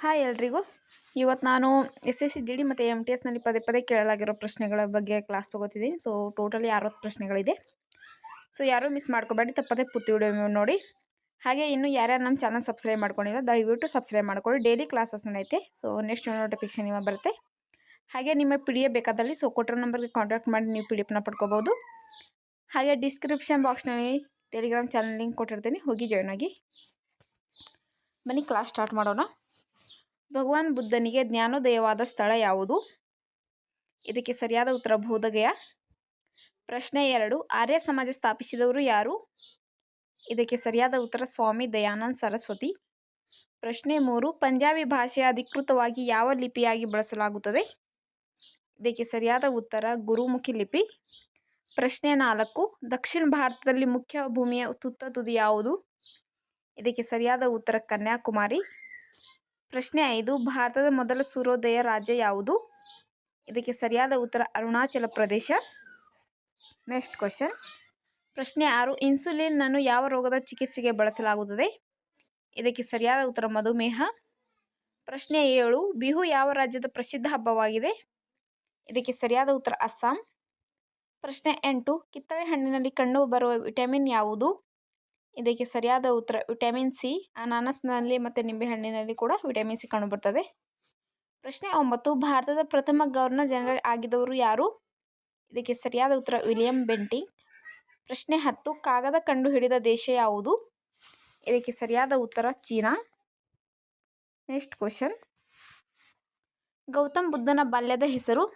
Hi ಎಲ್ರಿಗೂ. ಇವತ್ತು ನಾನು SSC GD ಮತ್ತು MTSನಲ್ಲಿ ಪದೇ ಪದೇ ಕೇಳಲಾಗಿರೋ ಪ್ರಶ್ನೆಗಳ ಬಗ್ಗೆ ಕ್ಲಾಸ್ ತೊಗೋತಿದ್ದೀನಿ. ಸೊ ಟೋಟಲಿ 60 ಪ್ರಶ್ನೆಗಳಿದೆ. ಸೊ ಯಾರೂ ಮಿಸ್ ಮಾಡ್ಕೋಬೇಡಿ, ತಪ್ಪದೇ ಪೂರ್ತಿ ವಿಡಿಯೋ ನೋಡಿ. ಹಾಗೆ ಇನ್ನೂ ಯಾರ್ಯಾರು ನಮ್ಮ ಚಾನಲ್ ಸಬ್ಸ್ಕ್ರೈಬ್ ಮಾಡ್ಕೊಂಡಿಲ್ಲ ದಯವಿಟ್ಟು ಸಬ್ಸ್ಕ್ರೈಬ್ ಮಾಡ್ಕೊಳ್ಳಿ. ಡೈಲಿ ಕ್ಲಾಸಸ್ ನಡೆಯುತ್ತೆ. ಸೊ ನೆಕ್ಸ್ಟ್ ನೋಟಿಫಿಕೇಶನ್ ನಿಮಗೆ ಬರುತ್ತೆ. ಹಾಗೆ ನಿಮ್ಮ PDF ಬೇಕಾದಲ್ಲಿ ಕೊಟ್ಟಿರೋ ನಂಬರ್ಗೆ ಕಾಂಟ್ಯಾಕ್ಟ್ ಮಾಡಿ ನೀವು PDFನ ಪಡ್ಕೋಬೋದು. ಹಾಗೆ ಡಿಸ್ಕ್ರಿಪ್ಷನ್ ಬಾಕ್ಸ್ನಲ್ಲಿ ಟೆಲಿಗ್ರಾಮ್ ಚಾನಲ್ ಲಿಂಕ್ ಕೊಟ್ಟಿರ್ತೀನಿ, ಹೋಗಿ ಜಾಯ್ನ್ ಆಗಿ. ಬನ್ನಿ ಕ್ಲಾಸ್ ಸ್ಟಾರ್ಟ್ ಮಾಡೋಣ. ಭಗವಾನ್ ಬುದ್ಧನಿಗೆ ಜ್ಞಾನೋದಯವಾದ ಸ್ಥಳ ಯಾವುದು? ಇದಕ್ಕೆ ಸರಿಯಾದ ಉತ್ತರ ಬೋಧಗಯ. ಪ್ರಶ್ನೆ 2, ಆರ್ಯ ಸಮಾಜ ಸ್ಥಾಪಿಸಿದವರು ಯಾರು? ಇದಕ್ಕೆ ಸರಿಯಾದ ಉತ್ತರ ಸ್ವಾಮಿ ದಯಾನಂದ ಸರಸ್ವತಿ. ಪ್ರಶ್ನೆ 3, ಪಂಜಾಬಿ ಭಾಷೆ ಅಧಿಕೃತವಾಗಿ ಯಾವ ಲಿಪಿಯಾಗಿ ಬಳಸಲಾಗುತ್ತದೆ? ಇದಕ್ಕೆ ಸರಿಯಾದ ಉತ್ತರ ಗುರುಮುಖಿ ಲಿಪಿ. ಪ್ರಶ್ನೆ 4, ದಕ್ಷಿಣ ಭಾರತದಲ್ಲಿ ಮುಖ್ಯ ಭೂಮಿಯ ತುತ್ತ ತುದಿ ಯಾವುದು? ಇದಕ್ಕೆ ಸರಿಯಾದ ಉತ್ತರ ಕನ್ಯಾಕುಮಾರಿ. ಪ್ರಶ್ನೆ 5, ಭಾರತದ ಮೊದಲ ಸೂರ್ಯೋದಯ ರಾಜ್ಯ ಯಾವುದು? ಇದಕ್ಕೆ ಸರಿಯಾದ ಉತ್ತರ ಅರುಣಾಚಲ ಪ್ರದೇಶ. Next question. ಪ್ರಶ್ನೆ 6, ಇನ್ಸುಲಿನ್ನನ್ನು ಯಾವ ರೋಗದ ಚಿಕಿತ್ಸೆಗೆ ಬಳಸಲಾಗುತ್ತದೆ? ಇದಕ್ಕೆ ಸರಿಯಾದ ಉತ್ತರ ಮಧುಮೇಹ. ಪ್ರಶ್ನೆ 7, ಬಿಹು ಯಾವ ರಾಜ್ಯದ ಪ್ರಸಿದ್ಧ ಹಬ್ಬವಾಗಿದೆ? ಇದಕ್ಕೆ ಸರಿಯಾದ ಉತ್ತರ ಅಸ್ಸಾಂ. ಪ್ರಶ್ನೆ 8, ಕಿತ್ತಳೆ ಹಣ್ಣಿನಲ್ಲಿ ಕಂಡು ಬರುವ ವಿಟಮಿನ್ ಯಾವುದು? ಇದಕ್ಕೆ ಸರಿಯಾದ ಉತ್ತರ ವಿಟಮಿನ್ ಸಿ. ಅನಾನಸ್ನಲ್ಲಿ ಮತ್ತು ನಿಂಬೆಹಣ್ಣಿನಲ್ಲಿ ಕೂಡ ವಿಟಮಿನ್ ಸಿ ಕಂಡುಬರ್ತದೆ. ಪ್ರಶ್ನೆ 9, ಭಾರತದ ಪ್ರಥಮ ಗವರ್ನರ್ ಜನರಲ್ ಆಗಿದವರು ಯಾರು? ಇದಕ್ಕೆ ಸರಿಯಾದ ಉತ್ತರ ವಿಲಿಯಂ ಬೆಂಟಿಂಗ್. ಪ್ರಶ್ನೆ 10, ಕಾಗದ ಕಂಡುಹಿಡಿದ ದೇಶ ಯಾವುದು? ಇದಕ್ಕೆ ಸರಿಯಾದ ಉತ್ತರ ಚೀನಾ. Next question. ಗೌತಮ್ ಬುದ್ಧನ ಬಾಲ್ಯದ ಹೆಸರು?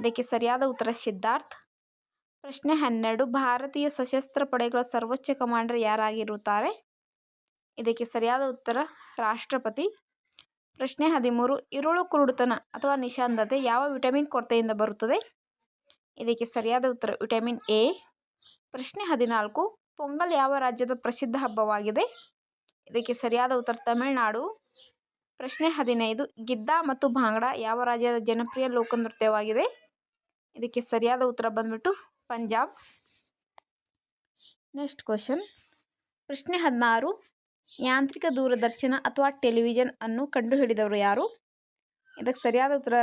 ಇದಕ್ಕೆ ಸರಿಯಾದ ಉತ್ತರ ಸಿದ್ಧಾರ್ಥ್. ಪ್ರಶ್ನೆ 12, ಭಾರತೀಯ ಸಶಸ್ತ್ರ ಪಡೆಗಳ ಸರ್ವೋಚ್ಚ ಕಮಾಂಡರ್ ಯಾರಾಗಿರುತ್ತಾರೆ? ಇದಕ್ಕೆ ಸರಿಯಾದ ಉತ್ತರ ರಾಷ್ಟ್ರಪತಿ. ಪ್ರಶ್ನೆ 13, ಇರುಳು ಕುರುಡುತನ ಅಥವಾ ನಿಶಾಂತತೆ ಯಾವ ವಿಟಮಿನ್ ಕೊರತೆಯಿಂದ ಬರುತ್ತದೆ? ಇದಕ್ಕೆ ಸರಿಯಾದ ಉತ್ತರ ವಿಟಮಿನ್ ಎ. ಪ್ರಶ್ನೆ 14, ಪೊಂಗಲ್ ಯಾವ ರಾಜ್ಯದ ಪ್ರಸಿದ್ಧ ಹಬ್ಬವಾಗಿದೆ? ಇದಕ್ಕೆ ಸರಿಯಾದ ಉತ್ತರ ತಮಿಳುನಾಡು. ಪ್ರಶ್ನೆ 15, ಗಿದ್ದಾ ಮತ್ತು ಭಾಂಗ್ಡಾ ಯಾವ ರಾಜ್ಯದ ಜನಪ್ರಿಯ ಲೋಕನೃತ್ಯವಾಗಿದೆ? ಇದಕ್ಕೆ ಸರಿಯಾದ ಉತ್ತರ ಬಂದ್ಬಿಟ್ಟು ಪಂಜಾಬ್. Next question. ಪ್ರಶ್ನೆ 16, ಯಾಂತ್ರಿಕ ದೂರದರ್ಶನ ಅಥವಾ ಟೆಲಿವಿಷನ್ ಅನ್ನು ಕಂಡುಹಿಡಿದವರು ಯಾರು? ಇದಕ್ಕೆ ಸರಿಯಾದ ಉತ್ತರ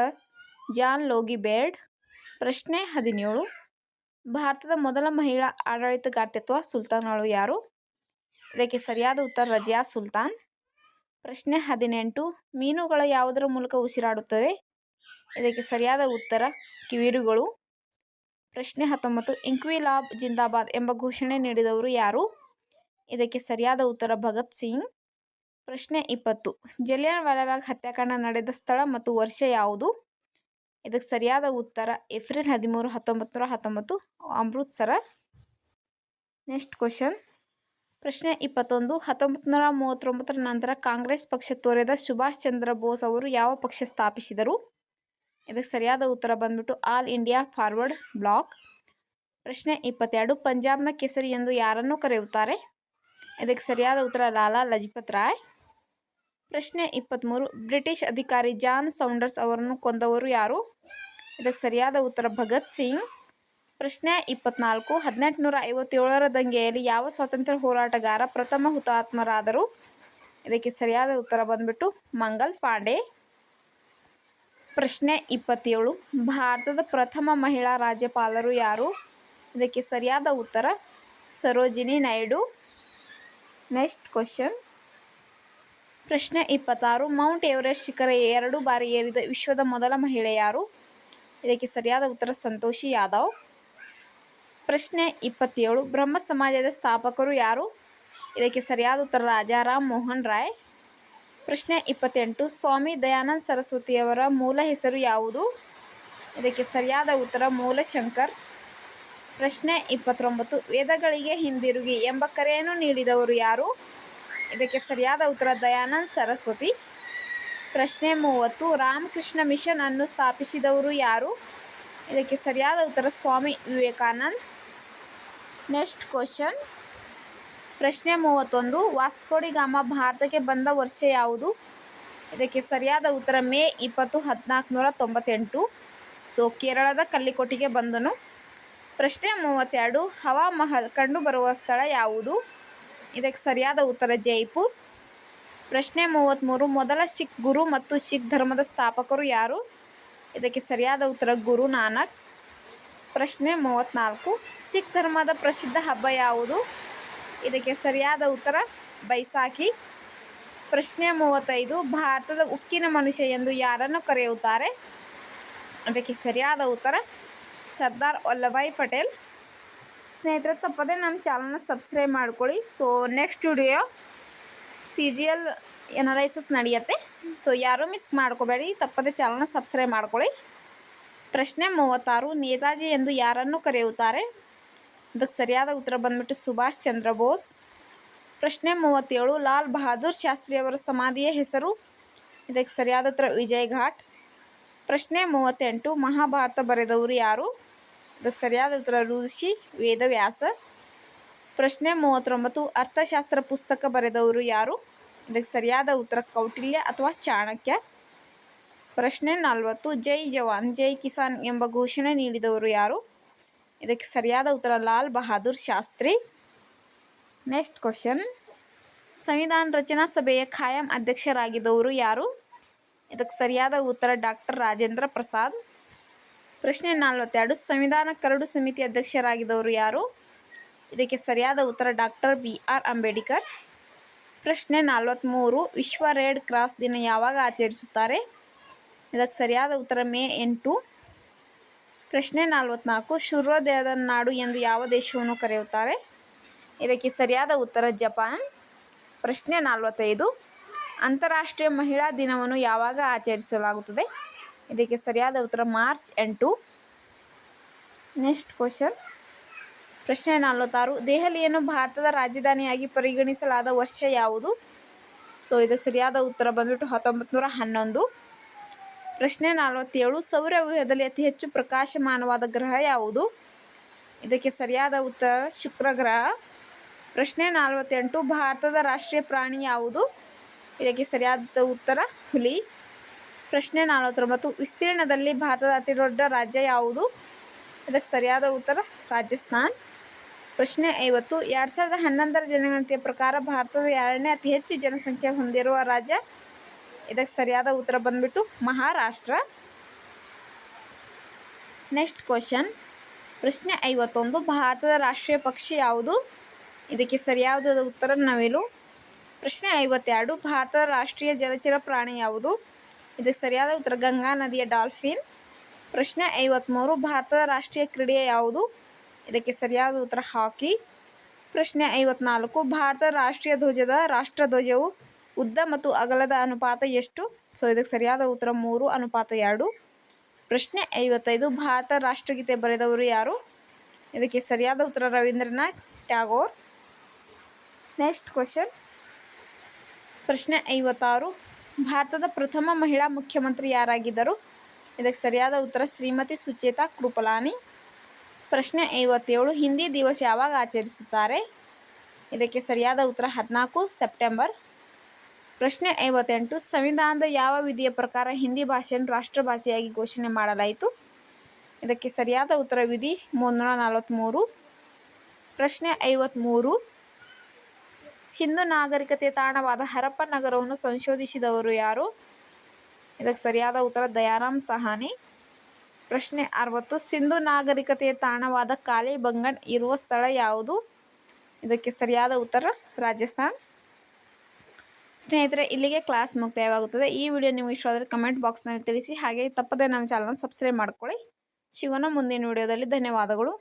ಜಾನ್ ಲೋಗಿ ಬೇರ್ಡ್. ಪ್ರಶ್ನೆ 17, ಭಾರತದ ಮೊದಲ ಮಹಿಳಾ ಆಡಳಿತಗಾರ್ತಿತ್ವ ಸುಲ್ತಾನಳು ಯಾರು? ಇದಕ್ಕೆ ಸರಿಯಾದ ಉತ್ತರ ರಜಿಯಾ ಸುಲ್ತಾನ್. ಪ್ರಶ್ನೆ 18, ಮೀನುಗಳು ಯಾವುದರ ಮೂಲಕ ಉಸಿರಾಡುತ್ತವೆ? ಇದಕ್ಕೆ ಸರಿಯಾದ ಉತ್ತರ ಕಿವಿರುಗಳು. ಪ್ರಶ್ನೆ 19, ಇಂಕ್ವಿಲಾಬ್ ಜಿಂದಾಬಾದ್ ಎಂಬ ಘೋಷಣೆ ನೀಡಿದವರು ಯಾರು? ಇದಕ್ಕೆ ಸರಿಯಾದ ಉತ್ತರ ಭಗತ್ ಸಿಂಗ್. ಪ್ರಶ್ನೆ 20, ಜಲಿಯನ್ ವಾಲಾಬಾಗ್ ಹತ್ಯಾಕಾಂಡ ನಡೆದ ಸ್ಥಳ ಮತ್ತು ವರ್ಷ ಯಾವುದು? ಇದಕ್ಕೆ ಸರಿಯಾದ ಉತ್ತರ ಏಪ್ರಿಲ್ 13, 1919, ಅಮೃತ್ಸರ. Next question. ಪ್ರಶ್ನೆ 21, 1939 ನಂತರ ಕಾಂಗ್ರೆಸ್ ಪಕ್ಷ ತೊರೆದ ಸುಭಾಷ್ ಚಂದ್ರ ಬೋಸ್ ಅವರು ಯಾವ ಪಕ್ಷ ಸ್ಥಾಪಿಸಿದರು? ಇದಕ್ಕೆ ಸರಿಯಾದ ಉತ್ತರ ಬಂದ್ಬಿಟ್ಟು ಆಲ್ ಇಂಡಿಯಾ ಫಾರ್ವರ್ಡ್ ಬ್ಲಾಕ್. ಪ್ರಶ್ನೆ 22, ಪಂಜಾಬ್ನ ಕೇಸರಿ ಎಂದು ಯಾರನ್ನು ಕರೆಯುತ್ತಾರೆ? ಇದಕ್ಕೆ ಸರಿಯಾದ ಉತ್ತರ ಲಾಲಾ ಲಜಪತ್ ರಾಯ್. ಪ್ರಶ್ನೆ 23, ಬ್ರಿಟಿಷ್ ಅಧಿಕಾರಿ ಜಾನ್ ಸೌಂಡರ್ಸ್ ಅವರನ್ನು ಕೊಂದವರು ಯಾರು? ಇದಕ್ಕೆ ಸರಿಯಾದ ಉತ್ತರ ಭಗತ್ ಸಿಂಗ್. ಪ್ರಶ್ನೆ 24, 1857ರ ದಂಗೆಯಲ್ಲಿ ಯಾವ ಸ್ವಾತಂತ್ರ್ಯ ಹೋರಾಟಗಾರ ಪ್ರಥಮ ಹುತಾತ್ಮರಾದರು? ಇದಕ್ಕೆ ಸರಿಯಾದ ಉತ್ತರ ಬಂದ್ಬಿಟ್ಟು ಮಂಗಲ್ ಪಾಂಡೆ. ಪ್ರಶ್ನೆ 27, ಭಾರತದ ಪ್ರಥಮ ಮಹಿಳಾ ರಾಜ್ಯಪಾಲರು ಯಾರು? ಇದಕ್ಕೆ ಸರಿಯಾದ ಉತ್ತರ ಸರೋಜಿನಿ ನಾಯ್ಡು. Next question. ಪ್ರಶ್ನೆ 26, ಮೌಂಟ್ ಎವರೆಸ್ಟ್ ಶಿಖರ 2 ಬಾರಿ ಏರಿದ ವಿಶ್ವದ ಮೊದಲ ಮಹಿಳೆ ಯಾರು? ಇದಕ್ಕೆ ಸರಿಯಾದ ಉತ್ತರ ಸಂತೋಷಿ ಯಾದವ್. ಪ್ರಶ್ನೆ 27, ಬ್ರಹ್ಮ ಸಮಾಜದ ಸ್ಥಾಪಕರು ಯಾರು? ಇದಕ್ಕೆ ಸರಿಯಾದ ಉತ್ತರ ರಾಜಾರಾಮ್ ಮೋಹನ್ ರಾಯ್. ಪ್ರಶ್ನೆ 28, ಸ್ವಾಮಿ ದಯಾನಂದ ಸರಸ್ವತಿಯವರ ಮೂಲ ಹೆಸರು ಯಾವುದು? ಇದಕ್ಕೆ ಸರಿಯಾದ ಉತ್ತರ ಮೂಲಶಂಕರ್. ಪ್ರಶ್ನೆ 29, ವೇದಗಳಿಗೆ ಹಿಂದಿರುಗಿ ಎಂಬ ಕರೆಯನ್ನು ನೀಡಿದವರು ಯಾರು? ಇದಕ್ಕೆ ಸರಿಯಾದ ಉತ್ತರ ದಯಾನಂದ ಸರಸ್ವತಿ. ಪ್ರಶ್ನೆ 30, ರಾಮಕೃಷ್ಣ ಮಿಷನ್ ಅನ್ನು ಸ್ಥಾಪಿಸಿದವರು ಯಾರು? ಇದಕ್ಕೆ ಸರಿಯಾದ ಉತ್ತರ ಸ್ವಾಮಿ ವಿವೇಕಾನಂದ್. Next question. ಪ್ರಶ್ನೆ 31, ವಾಸ್ಕೋಡಿ ಗಾಮ ಭಾರತಕ್ಕೆ ಬಂದ ವರ್ಷ ಯಾವುದು? ಇದಕ್ಕೆ ಸರಿಯಾದ ಉತ್ತರ ಮೇ 20, 1498. ಸೊ ಕೇರಳದ ಕಲ್ಲಿಕೋಟೆಗೆ ಬಂದನು. ಪ್ರಶ್ನೆ 32, ಹವಾ ಮಹಲ್ ಕಂಡುಬರುವ ಸ್ಥಳ ಯಾವುದು? ಇದಕ್ಕೆ ಸರಿಯಾದ ಉತ್ತರ ಜೈಪುರ್. ಪ್ರಶ್ನೆ 33 ಮೊದಲ ಸಿಖ್ ಗುರು ಮತ್ತು ಸಿಖ್ ಧರ್ಮದ ಸ್ಥಾಪಕರು ಯಾರು? ಇದಕ್ಕೆ ಸರಿಯಾದ ಉತ್ತರ ಗುರು ನಾನಕ್. ಪ್ರಶ್ನೆ 34 ಸಿಖ್ ಧರ್ಮದ ಪ್ರಸಿದ್ಧ ಹಬ್ಬ ಯಾವುದು? ಇದಕ್ಕೆ ಸರಿಯಾದ ಉತ್ತರ ಬೈಸಾಖಿ. ಪ್ರಶ್ನೆ 35 ಭಾರತದ ಉಕ್ಕಿನ ಮನುಷ್ಯ ಎಂದು ಯಾರನ್ನು ಕರೆಯುತ್ತಾರೆ? ಅದಕ್ಕೆ ಸರಿಯಾದ ಉತ್ತರ ಸರ್ದಾರ್ ವಲ್ಲಭಾಯ್ ಪಟೇಲ್. ಸ್ನೇಹಿತರೆ, ತಪ್ಪದೆ ನಮ್ಮ ಚಾನಲ್ನ ಸಬ್ಸ್ಕ್ರೈಬ್ ಮಾಡ್ಕೊಳ್ಳಿ. ಸೊ ನೆಕ್ಸ್ಟ್ ವಿಡಿಯೋ CGL ಎನಾಲೈಸಿಸ್ ನಡೆಯುತ್ತೆ. ಸೊ ಯಾರೂ ಮಿಸ್ ಮಾಡ್ಕೋಬೇಡಿ, ತಪ್ಪದೆ ಚಾನಲ್ನ ಸಬ್ಸ್ಕ್ರೈಬ್ ಮಾಡ್ಕೊಳ್ಳಿ. ಪ್ರಶ್ನೆ 36 ನೇತಾಜಿ ಎಂದು ಯಾರನ್ನು ಕರೆಯುತ್ತಾರೆ? ಅದಕ್ಕೆ ಸರಿಯಾದ ಉತ್ತರ ಬಂದ್ಬಿಟ್ಟು ಸುಭಾಷ್ ಚಂದ್ರ ಬೋಸ್. ಪ್ರಶ್ನೆ 37 ಲಾಲ್ ಬಹದ್ದೂರ್ ಶಾಸ್ತ್ರಿಯವರ ಸಮಾಧಿಯ ಹೆಸರು? ಇದಕ್ಕೆ ಸರಿಯಾದ ಉತ್ತರ ವಿಜಯ್ ಘಾಟ್. ಪ್ರಶ್ನೆ 38 ಮಹಾಭಾರತ ಬರೆದವರು ಯಾರು? ಇದಕ್ಕೆ ಸರಿಯಾದ ಉತ್ತರ ಋಷಿ ವೇದವ್ಯಾಸ. ಪ್ರಶ್ನೆ 39 ಅರ್ಥಶಾಸ್ತ್ರ ಪುಸ್ತಕ ಬರೆದವರು ಯಾರು? ಇದಕ್ಕೆ ಸರಿಯಾದ ಉತ್ತರ ಕೌಟಿಲ್ಯ ಅಥವಾ ಚಾಣಕ್ಯ. ಪ್ರಶ್ನೆ 40 ಜೈ ಜವಾನ್ ಜೈ ಕಿಸಾನ್ ಎಂಬ ಘೋಷಣೆ ನೀಡಿದವರು ಯಾರು? ಇದಕ್ಕೆ ಸರಿಯಾದ ಉತ್ತರ ಲಾಲ್ ಬಹದ್ದೂರ್ ಶಾಸ್ತ್ರಿ. ನೆಕ್ಸ್ಟ್ ಕ್ವಶನ್, ಸಂವಿಧಾನ ರಚನಾ ಸಭೆಯ ಖಾಯಂ ಅಧ್ಯಕ್ಷರಾಗಿದ್ದವರು ಯಾರು? ಇದಕ್ಕೆ ಸರಿಯಾದ ಉತ್ತರ ಡಾಕ್ಟರ್ ರಾಜೇಂದ್ರ ಪ್ರಸಾದ್. ಪ್ರಶ್ನೆ 42 ಸಂವಿಧಾನ ಕರಡು ಸಮಿತಿ ಅಧ್ಯಕ್ಷರಾಗಿದ್ದವರು ಯಾರು? ಇದಕ್ಕೆ ಸರಿಯಾದ ಉತ್ತರ ಡಾಕ್ಟರ್ BR ಅಂಬೇಡ್ಕರ್. ಪ್ರಶ್ನೆ 43 ವಿಶ್ವ ರೆಡ್ ಕ್ರಾಸ್ ದಿನ ಯಾವಾಗ ಆಚರಿಸುತ್ತಾರೆ? ಇದಕ್ಕೆ ಸರಿಯಾದ ಉತ್ತರ ಮೇ 8. ಪ್ರಶ್ನೆ 44 ಸೂರ್ಯೋದಯದ ನಾಡು ಎಂದು ಯಾವ ದೇಶವನ್ನು ಕರೆಯುತ್ತಾರೆ? ಇದಕ್ಕೆ ಸರಿಯಾದ ಉತ್ತರ ಜಪಾನ್. ಪ್ರಶ್ನೆ 45 ಅಂತಾರಾಷ್ಟ್ರೀಯ ಮಹಿಳಾ ದಿನವನ್ನು ಯಾವಾಗ ಆಚರಿಸಲಾಗುತ್ತದೆ? ಇದಕ್ಕೆ ಸರಿಯಾದ ಉತ್ತರ ಮಾರ್ಚ್ 8. ನೆಕ್ಸ್ಟ್ ಕ್ವಶನ್, ಪ್ರಶ್ನೆ 46 ದೆಹಲಿಯನ್ನು ಭಾರತದ ರಾಜಧಾನಿಯಾಗಿ ಪರಿಗಣಿಸಲಾದ ವರ್ಷ ಯಾವುದು? ಸೊ ಇದಕ್ಕೆ ಸರಿಯಾದ ಉತ್ತರ ಬಂದ್ಬಿಟ್ಟು 1911. ಪ್ರಶ್ನೆ 47 ಸೌರವ್ಯೂಹದಲ್ಲಿ ಅತಿ ಹೆಚ್ಚು ಪ್ರಕಾಶಮಾನವಾದ ಗ್ರಹ ಯಾವುದು? ಇದಕ್ಕೆ ಸರಿಯಾದ ಉತ್ತರ ಶುಕ್ರ ಗ್ರಹ. ಪ್ರಶ್ನೆ 48 ಭಾರತದ ರಾಷ್ಟ್ರೀಯ ಪ್ರಾಣಿ ಯಾವುದು? ಇದಕ್ಕೆ ಸರಿಯಾದ ಉತ್ತರ ಹುಲಿ. ಪ್ರಶ್ನೆ 49 ವಿಸ್ತೀರ್ಣದಲ್ಲಿ ಭಾರತದ ಅತಿ ದೊಡ್ಡ ರಾಜ್ಯ ಯಾವುದು? ಇದಕ್ಕೆ ಸರಿಯಾದ ಉತ್ತರ ರಾಜಸ್ಥಾನ್. ಪ್ರಶ್ನೆ 50 2011ರ ಜನಗಣತಿಯ ಪ್ರಕಾರ ಭಾರತದ 2ನೇ ಅತಿ ಹೆಚ್ಚು ಜನಸಂಖ್ಯೆ ಹೊಂದಿರುವ ರಾಜ್ಯ? ಇದಕ್ಕೆ ಸರಿಯಾದ ಉತ್ತರ ಬಂದ್ಬಿಟ್ಟು ಮಹಾರಾಷ್ಟ್ರ. ನೆಕ್ಸ್ಟ್ ಕ್ವಶನ್, ಪ್ರಶ್ನೆ 51 ಭಾರತದ ರಾಷ್ಟ್ರೀಯ ಪಕ್ಷಿ ಯಾವುದು? ಇದಕ್ಕೆ ಸರಿಯಾದ ಉತ್ತರ ನವಿಲು. ಪ್ರಶ್ನೆ 52 ಭಾರತದ ರಾಷ್ಟ್ರೀಯ ಜಲಚರ ಪ್ರಾಣಿ ಯಾವುದು? ಇದಕ್ಕೆ ಸರಿಯಾದ ಉತ್ತರ ಗಂಗಾ ನದಿಯ ಡಾಲ್ಫಿನ್. ಪ್ರಶ್ನೆ 53 ಭಾರತದ ರಾಷ್ಟ್ರೀಯ ಕ್ರೀಡೆ ಯಾವುದು? ಇದಕ್ಕೆ ಸರಿಯಾದ ಉತ್ತರ ಹಾಕಿ. ಪ್ರಶ್ನೆ 54 ಭಾರತದ ರಾಷ್ಟ್ರೀಯ ಧ್ವಜದ ರಾಷ್ಟ್ರಧ್ವಜವು ಉದ್ದ ಮತ್ತು ಅಗಲದ ಅನುಪಾತ ಎಷ್ಟು? ಸೊ ಇದಕ್ಕೆ ಸರಿಯಾದ ಉತ್ತರ 3:2. ಪ್ರಶ್ನೆ 55 ಭಾರತ ರಾಷ್ಟ್ರಗೀತೆ ಬರೆದವರು ಯಾರು? ಇದಕ್ಕೆ ಸರಿಯಾದ ಉತ್ತರ ರವೀಂದ್ರನಾಥ್ ಟ್ಯಾಗೋರ್. ನೆಕ್ಸ್ಟ್ ಕ್ವಶನ್, ಪ್ರಶ್ನೆ 56 ಭಾರತದ ಪ್ರಥಮ ಮಹಿಳಾ ಮುಖ್ಯಮಂತ್ರಿ ಯಾರಾಗಿದ್ದರು? ಇದಕ್ಕೆ ಸರಿಯಾದ ಉತ್ತರ ಶ್ರೀಮತಿ ಸುಚೇತಾ ಕೃಪಲಾನಿ. ಪ್ರಶ್ನೆ 57 ಹಿಂದಿ ದಿವಸ ಯಾವಾಗ ಆಚರಿಸುತ್ತಾರೆ? ಇದಕ್ಕೆ ಸರಿಯಾದ ಉತ್ತರ 14 ಸೆಪ್ಟೆಂಬರ್. ಪ್ರಶ್ನೆ 58 ಸಂವಿಧಾನದ ಯಾವ ವಿಧಿಯ ಪ್ರಕಾರ ಹಿಂದಿ ಭಾಷೆಯನ್ನು ರಾಷ್ಟ್ರಭಾಷೆಯಾಗಿ ಘೋಷಣೆ ಮಾಡಲಾಯಿತು? ಇದಕ್ಕೆ ಸರಿಯಾದ ಉತ್ತರ ವಿಧಿ 343. ಪ್ರಶ್ನೆ 53 ಸಿಂಧು ನಾಗರಿಕತೆಯ ತಾಣವಾದ ಹರಪ್ಪ ನಗರವನ್ನು ಸಂಶೋಧಿಸಿದವರು ಯಾರು? ಇದಕ್ಕೆ ಸರಿಯಾದ ಉತ್ತರ ದಯಾರಾಮ್ ಸಹಾನಿ. ಪ್ರಶ್ನೆ 60 ಸಿಂಧು ನಾಗರಿಕತೆಯ ತಾಣವಾದ ಕಾಲಿಬಂಗನ್ ಇರುವ ಸ್ಥಳ ಯಾವುದು? ಇದಕ್ಕೆ ಸರಿಯಾದ ಉತ್ತರ ರಾಜಸ್ಥಾನ್. ಸ್ನೇಹಿತರೆ, ಇಲ್ಲಿಗೆ ಕ್ಲಾಸ್ ಮುಕ್ತಾಯವಾಗುತ್ತದೆ. ಈ ವಿಡಿಯೋ ನಿಮಗೆ ಇಷ್ಟವಾದರೆ ಕಮೆಂಟ್ ಬಾಕ್ಸ್ನಲ್ಲಿ ತಿಳಿಸಿ. ಹಾಗೆ ತಪ್ಪದೆ ನಮ್ಮ ಚಾನಲ್ನ ಸಬ್ಸ್ಕ್ರೈಬ್ ಮಾಡ್ಕೊಳ್ಳಿ. ಸಿಗೋಣ ಮುಂದಿನ ವಿಡಿಯೋದಲ್ಲಿ. ಧನ್ಯವಾದಗಳು.